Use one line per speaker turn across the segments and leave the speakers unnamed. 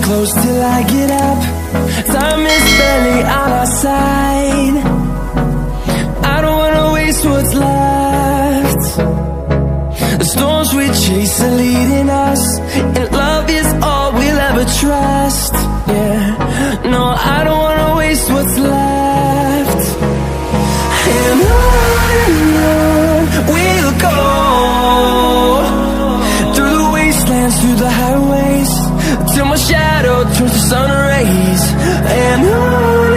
close till I get up. Time is barely on our side. I don't wanna waste what's left. The storms we chase are leading us, and love is all we'll ever trust. Yeah, no, I don't wanna waste what's left. And on we'll go, through the wastelands, through the highways, till my shadow turns to sun rays. And on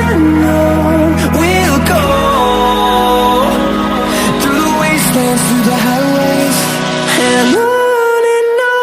we'll go, through the wastelands, through the highways, and on we'll go.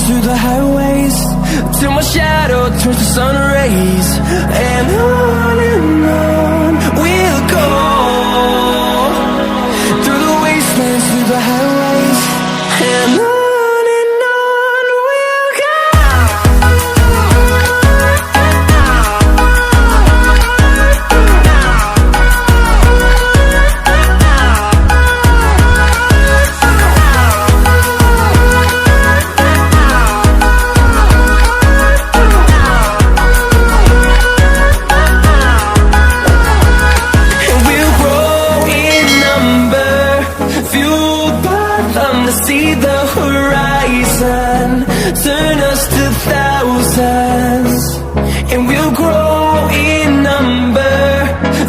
Through the highways, till my shadow turns to sun rays. And on we'll go, through the wastelands, through the highways, and on we'll go. See the horizon, turn us to thousands, and we'll grow in number,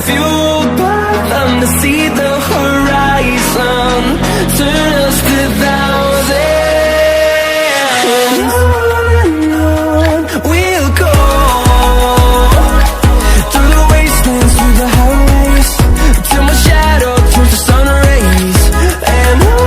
fueled by them. To see the horizon, turn us to thousands, and on we'll go, through the wastelands, through the highways, till my shadow turns to sun rays. And on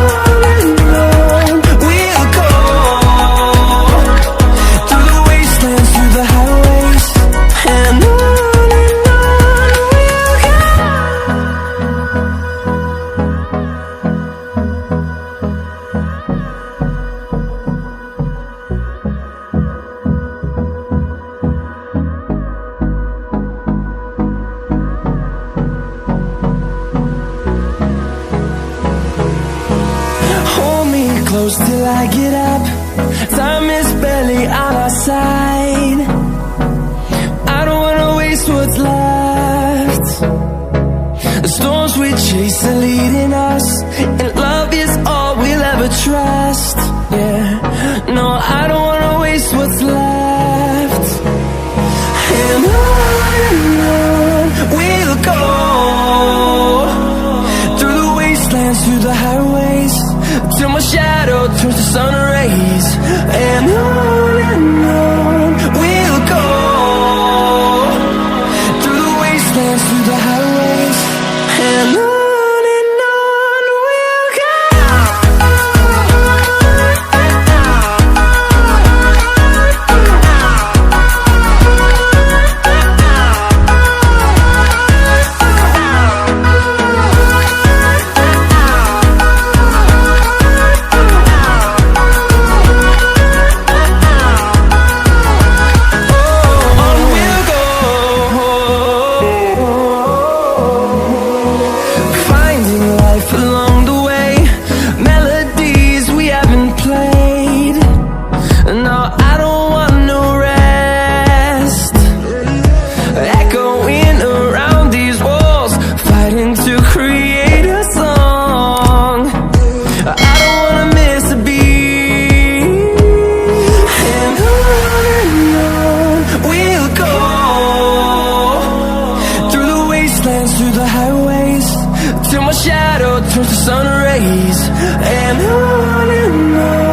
close till I get up. Time is barely on our side. I don't wanna waste what's left. The storms we chase are leading us, and love is all we'll ever trust. Yeah, no, I don't wanna waste what's left. And on we'll go, through the wastelands, through the highways, till my shadow turns to sun rays. And on we'll go, through the wastelands, through the highways, and on we'll go. till my shadow turns to sun rays. And on